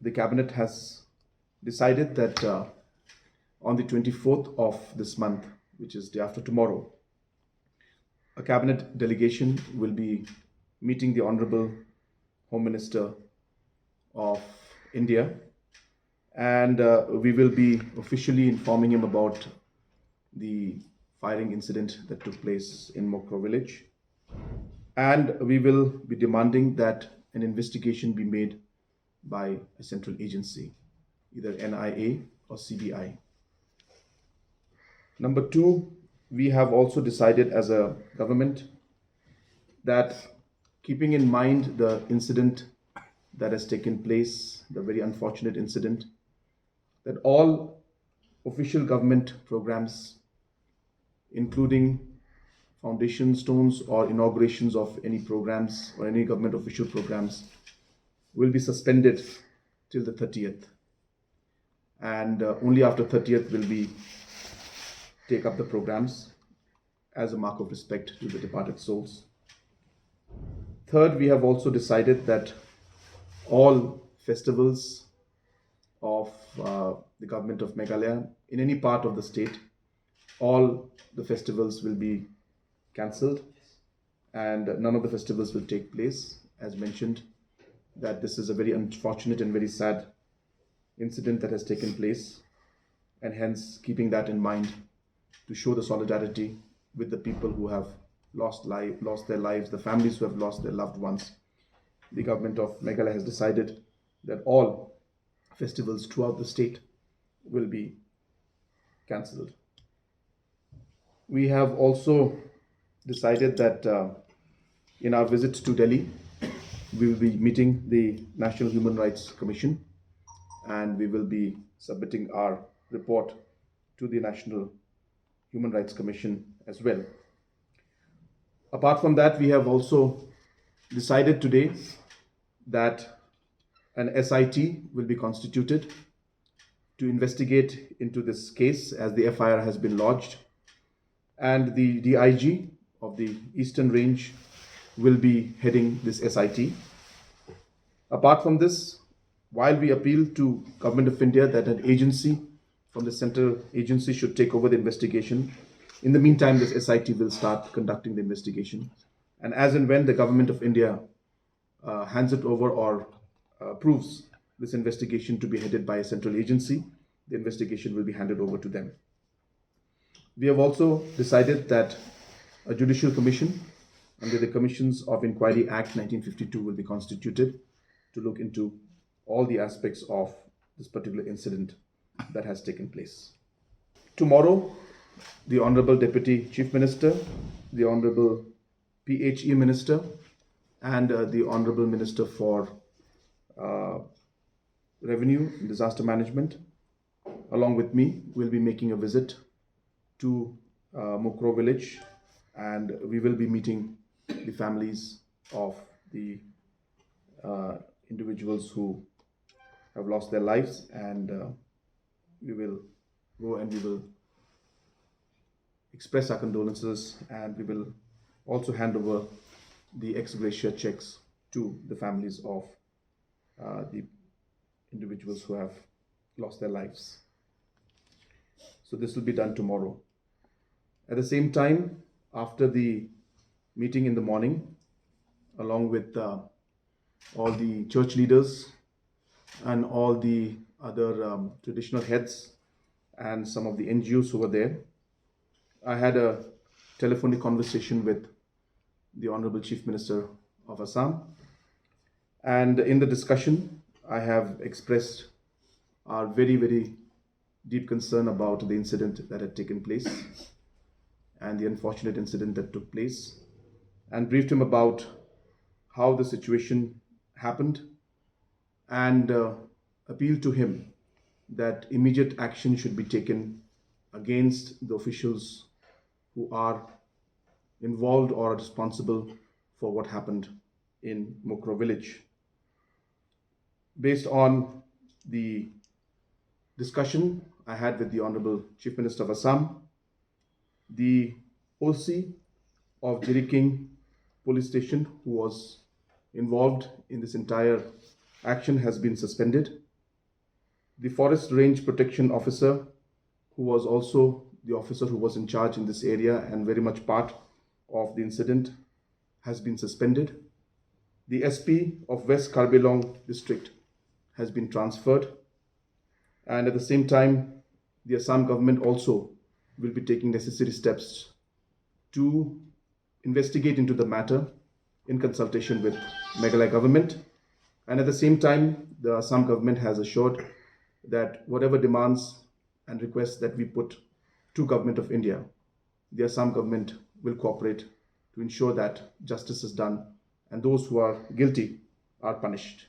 the cabinet has decided that on the 24th of this month, which is day after tomorrow, a cabinet delegation will be meeting the Honorable Home Minister of India, and we will be officially informing him about the firing incident that took place in Mukroh village, and we will be demanding that an investigation be made by a central agency, either NIA or CBI. Number two, we have also decided as a government that, keeping in mind the incident that has taken place, the very unfortunate incident, that all official government programs, including foundation stones or inaugurations of any programs or any government official programs, will be suspended till the 30th. And only after 30th will we take up the programs as a mark of respect to the departed souls. Third, we have also decided that all festivals of the government of Meghalaya in any part of the state, all the festivals will be cancelled and none of the festivals will take place. As mentioned, that this is a very unfortunate and very sad incident that has taken place, and hence, keeping that in mind, to show the solidarity with the people who have lost their lives, the families who have lost their loved ones, the government of Meghalaya has decided that all festivals throughout the state will be cancelled. We have also decided that in our visit to Delhi, we will be meeting the National Human Rights Commission, and we will be submitting our report to the National Human Rights Commission as well. Apart from that, we have also decided today that an SIT will be constituted to investigate into this case, as the FIR has been lodged, and the DIG of the Eastern Range will be heading this SIT. Apart from this, while we appeal to Government of India that an agency from the central agency should take over the investigation, in the meantime, this SIT will start conducting the investigation. And as and when the Government of India hands it over or approves this investigation to be headed by a central agency, the investigation will be handed over to them. We have also decided that a judicial commission under the Commissions of Inquiry Act 1952 will be constituted to look into all the aspects of this particular incident that has taken place. Tomorrow, the Honorable Deputy Chief Minister, the Honorable PHE Minister, and the Honorable Minister for Revenue and Disaster Management, along with me, will be making a visit to Mukroh village, and we will be meeting the families of the individuals who have lost their lives, and we will go and we will express our condolences, and we will also hand over the ex gratia checks to the families of the individuals who have lost their lives. So this will be done tomorrow. At the same time, after the meeting in the morning, along with all the church leaders and all the other traditional heads and some of the NGOs who were there, I had a telephonic conversation with the Honorable Chief Minister of Assam, and in the discussion I have expressed our very, very deep concern about the incident that had taken place and the unfortunate incident that took place, and briefed him about how the situation happened, and appealed to him that immediate action should be taken against the officials who are involved or are responsible for what happened in Mukroh village. Based on the discussion I had with the Honorable Chief Minister of Assam, the OC of Jylla police station, who was involved in this entire action, has been suspended, The Forest Range Protection Officer, who was also the officer who was in charge in this area and very much part of the incident, has been suspended. The SP of West Karbi district has been transferred, and at the same time, the Assam government also will be taking necessary steps to investigate into the matter in consultation with Meghalaya government. And at the same time, the Assam government has assured that whatever demands and requests that we put to Government of India, the Assam government will cooperate to ensure that justice is done and those who are guilty are punished.